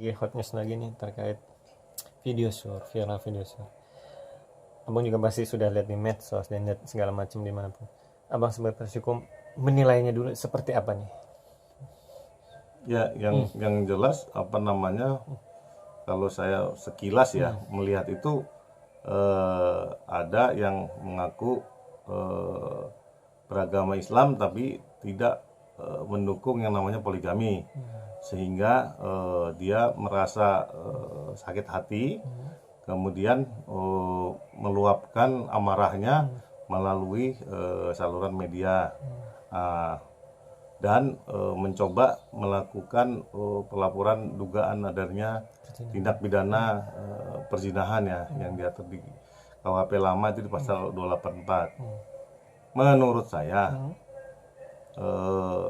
hot news lagi nih terkait viral video shoot. Abang juga pasti sudah lihat di medsos dan lihat segala macam dimanapun. Abang sebagai praktisi hukum menilainya dulu seperti apa nih? Ya, yang jelas apa namanya, kalau saya sekilas ya melihat itu ada yang mengaku beragama Islam tapi tidak mendukung yang namanya poligami, sehingga dia merasa sakit hati, kemudian meluapkan amarahnya melalui saluran media. Nah, dan mencoba melakukan pelaporan dugaan adanya tindak pidana perzinahan ya, yang diatur di KUHP lama itu di pasal 284. Menurut saya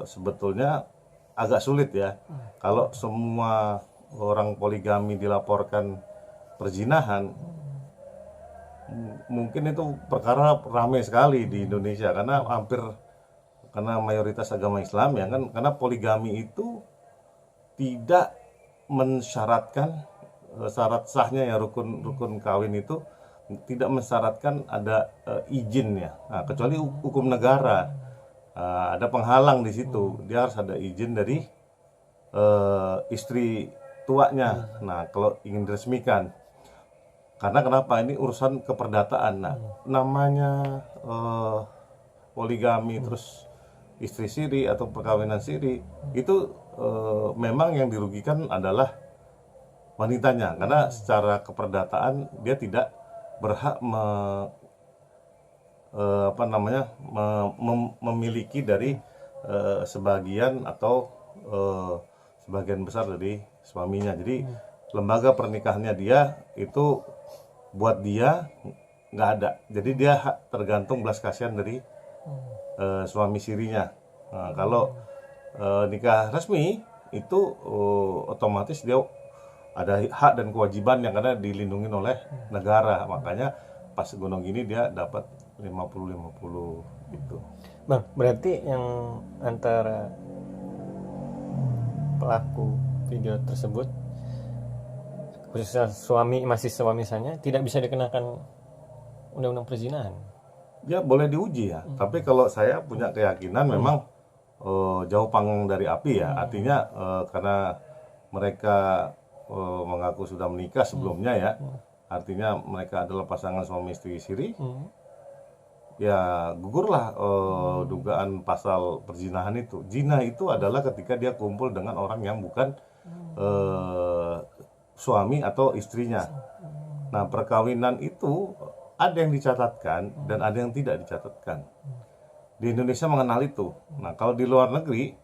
sebetulnya agak sulit ya kalau semua orang poligami dilaporkan perzinahan. Mungkin itu perkara ramai sekali di Indonesia karena mayoritas agama Islam ya kan, karena poligami itu tidak mensyaratkan syarat sahnya ya, rukun kawin itu tidak mensyaratkan ada izinnya. Nah, kecuali hukum negara ada penghalang di situ, dia harus ada izin dari istri tuanya. Nah, kalau ingin diresmikan, karena kenapa, ini urusan keperdataan. Nah, namanya poligami terus istri siri atau perkawinan siri itu memang yang dirugikan adalah wanitanya, karena secara keperdataan dia tidak berhak memiliki dari sebagian atau sebagian besar dari suaminya. Jadi lembaga pernikahannya dia itu buat dia nggak ada, jadi dia tergantung belas kasihan dari suami sirinya. Nah, kalau nikah resmi itu otomatis dia ada hak dan kewajiban yang karena dilindungi oleh negara. Makanya pas gunung gini dia dapat 50-50 gitu. Bang, berarti yang antara pelaku video tersebut, khususnya masih suami misalnya, tidak bisa dikenakan undang-undang perzinahan. Ya boleh diuji ya, tapi kalau saya punya keyakinan memang jauh panggang dari api ya. Artinya karena mereka mengaku sudah menikah sebelumnya ya, artinya mereka adalah pasangan suami istri siri, ya gugurlah dugaan pasal perzinahan itu. Zina itu adalah ketika dia kumpul dengan orang yang bukan suami atau istrinya. Nah, perkawinan itu ada yang dicatatkan dan ada yang tidak dicatatkan. Di Indonesia mengenal itu. Nah, kalau di luar negeri,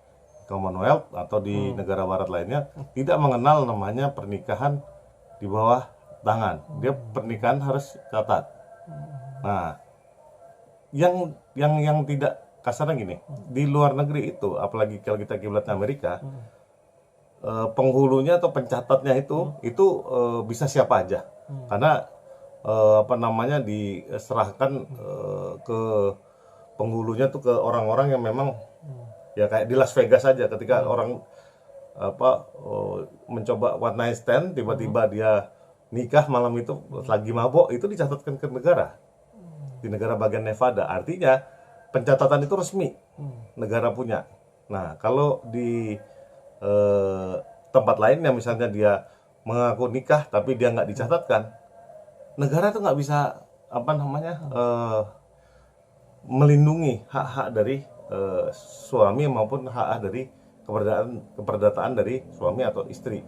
Commonwealth atau di negara barat lainnya tidak mengenal namanya pernikahan di bawah tangan. Dia pernikahan harus catat. Nah, yang tidak, kasarnya gini, di luar negeri itu, apalagi kalau kita kiblatnya Amerika, penghulunya atau pencatatnya itu bisa siapa aja, karena diserahkan ke penghulunya tuh ke orang-orang yang memang ya kayak di Las Vegas aja, ketika orang mencoba one night stand, tiba-tiba dia nikah malam itu lagi mabok, itu dicatatkan ke negara, di negara bagian Nevada. Artinya pencatatan itu resmi, negara punya. Nah, kalau di tempat lainnya misalnya dia mengaku nikah tapi dia nggak dicatatkan, negara tuh nggak bisa melindungi hak-hak dari suami maupun hak-hak dari keperdataan dari suami atau istri.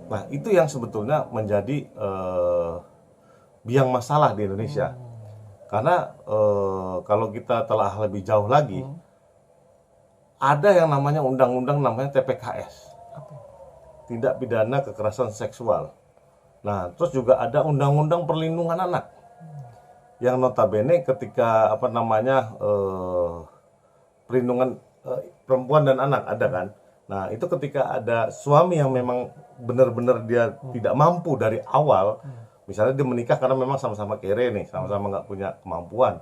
Nah, itu yang sebetulnya menjadi biang masalah di Indonesia. Karena kalau kita telah lebih jauh lagi, ada yang namanya undang-undang namanya TPKS, tindak pidana kekerasan seksual. Nah, terus juga ada undang-undang perlindungan anak, yang notabene ketika perlindungan perempuan dan anak ada kan. Nah, itu ketika ada suami yang memang benar-benar dia tidak mampu dari awal, misalnya dia menikah karena memang sama-sama kere nih, sama-sama nggak punya kemampuan,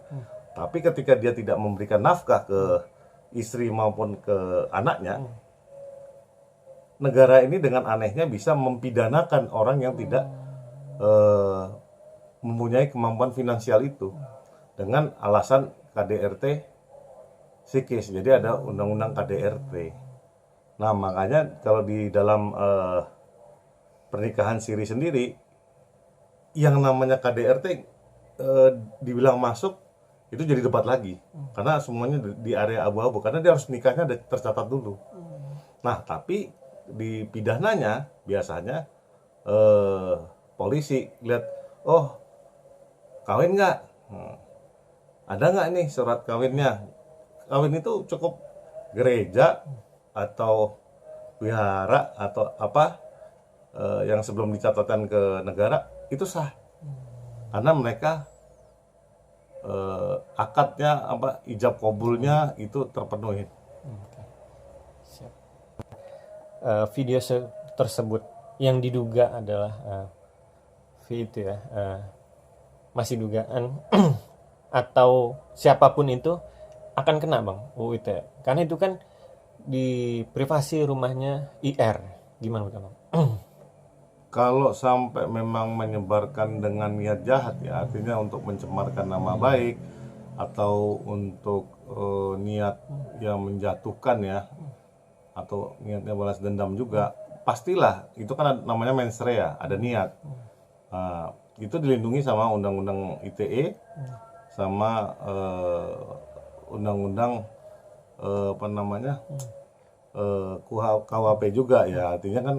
tapi ketika dia tidak memberikan nafkah ke istri maupun ke anaknya, negara ini dengan anehnya bisa mempidanakan orang yang tidak mempunyai kemampuan finansial itu dengan alasan KDRT psikis. Jadi ada undang-undang KDRT. Nah, makanya kalau di dalam pernikahan siri sendiri, yang namanya KDRT dibilang masuk itu jadi debat lagi, karena semuanya di area abu-abu, karena dia harus nikahnya tercatat dulu. Nah, tapi di pidananya biasanya polisi lihat, oh kawin nggak, ada nggak nih surat kawinnya. Kawin itu cukup gereja atau wihara atau apa yang sebelum dicatatkan ke negara itu sah, karena mereka akadnya apa, ijab kabulnya itu terpenuhi. Siap. Video tersebut yang diduga adalah itu ya, masih dugaan atau siapapun itu akan kena bang UU ITE, karena itu kan di privasi rumahnya IR. Gimana bang? Kalau sampai memang menyebarkan dengan niat jahat ya, artinya untuk mencemarkan nama baik atau untuk niat yang menjatuhkan ya, atau niatnya balas dendam juga, pastilah itu kan namanya mens rea, ada niat. Nah, itu dilindungi sama undang-undang ITE sama undang-undang apa namanya KUHP juga ya, artinya kan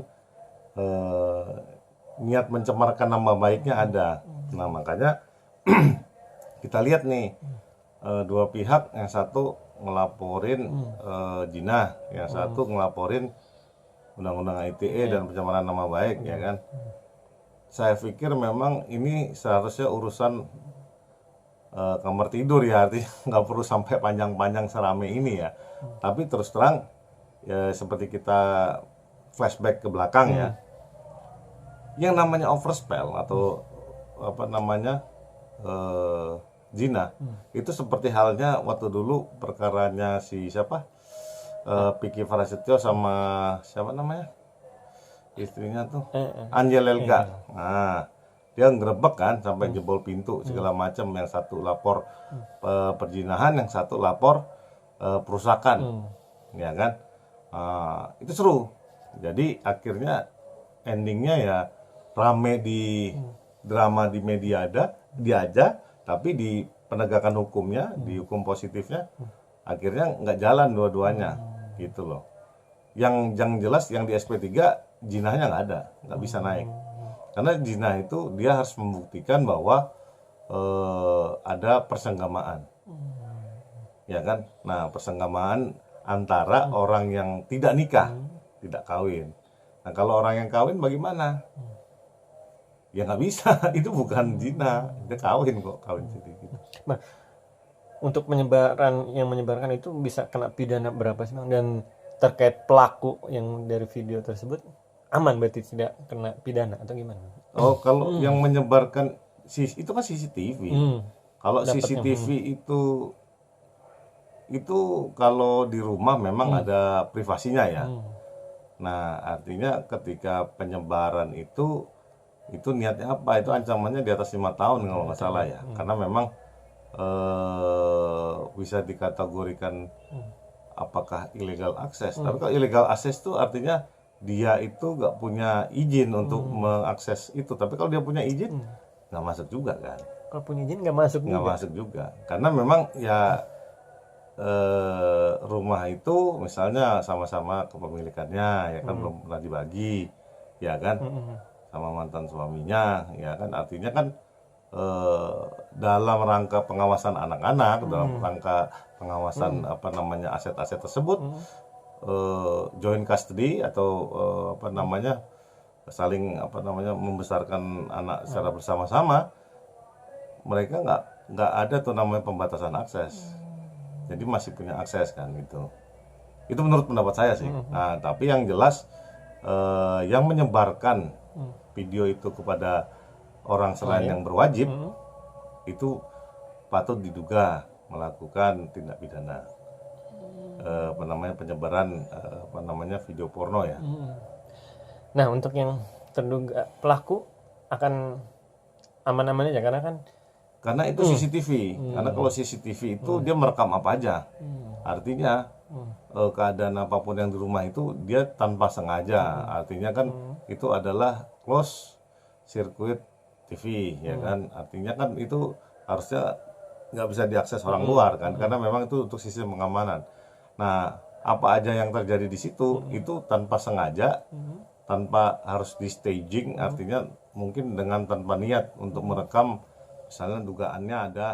niat mencemarkan nama baiknya ada. Nah, makanya kita lihat nih dua pihak, yang satu ngelaporin zina, yang satu ngelaporin undang-undang ITE dan pencemaran nama baik ya kan. Saya pikir memang ini seharusnya urusan kamar tidur ya, artinya nggak perlu sampai panjang-panjang serame ini ya. Tapi terus terang ya, seperti kita flashback ke belakang ya, yang namanya overspell atau apa namanya zina itu seperti halnya waktu dulu perkaranya si siapa, Vicky Prasetyo sama siapa namanya istrinya tuh, Angel Elga. Nah, dia ngerebek kan sampai jebol pintu segala macam, yang satu lapor perzinahan, yang satu lapor perusakan, ya kan. Itu seru. Jadi akhirnya endingnya ya rame di drama di media dia aja, tapi di penegakan hukumnya, di hukum positifnya akhirnya nggak jalan dua-duanya gitu loh. Yang jelas yang di SP3 jinahnya nggak ada, nggak bisa naik, karena jinah itu dia harus membuktikan bahwa ada persenggamaan, ya kan. Nah, persenggamaan antara orang yang tidak nikah, tidak kawin. Nah, kalau orang yang kawin bagaimana? Ya nggak bisa, itu bukan zina, dia kawin kok, kawin sendiri gitu. Nah, untuk yang menyebarkan itu bisa kena pidana berapa sih bang? Dan terkait pelaku yang dari video tersebut aman, berarti tidak kena pidana atau gimana? Oh, kalau yang menyebarkan itu kan CCTV. Kalau CCTV itu kalau di rumah memang ada privasinya ya. Nah, artinya ketika penyebaran itu niatnya apa? Itu ancamannya di atas 5 tahun kalau nggak salah ya. Karena memang bisa dikategorikan apakah illegal access. Tapi kalau illegal access itu artinya dia itu nggak punya izin untuk mengakses itu. Tapi kalau dia punya izin, nggak masuk juga kan. Kalau punya izin nggak masuk juga. Karena memang ya rumah itu misalnya sama-sama kepemilikannya ya kan, belum pernah dibagi ya kan, sama mantan suaminya ya kan. Artinya kan dalam rangka pengawasan anak-anak, dalam rangka pengawasan apa namanya aset-aset tersebut, joint custody atau apa namanya saling apa namanya membesarkan anak secara bersama-sama, mereka nggak ada tuh namanya pembatasan akses. Jadi masih punya akses kan gitu. Itu menurut pendapat saya sih. Nah, tapi yang jelas yang menyebarkan video itu kepada orang selain yang berwajib itu patut diduga melakukan tindak pidana apa namanya penyebaran apa namanya video porno ya. Nah, untuk yang terduga pelaku akan aman-aman aja karena kan Karena itu CCTV. Karena kalau CCTV itu dia merekam apa aja. Artinya keadaan apapun yang di rumah itu dia tanpa sengaja. Artinya kan itu adalah close circuit TV ya kan. Artinya kan itu harusnya nggak bisa diakses orang luar kan, karena memang itu untuk sistem pengamanan. Nah, apa aja yang terjadi di situ itu tanpa sengaja, tanpa harus di staging, artinya mungkin dengan tanpa niat untuk merekam. Misalnya dugaannya ada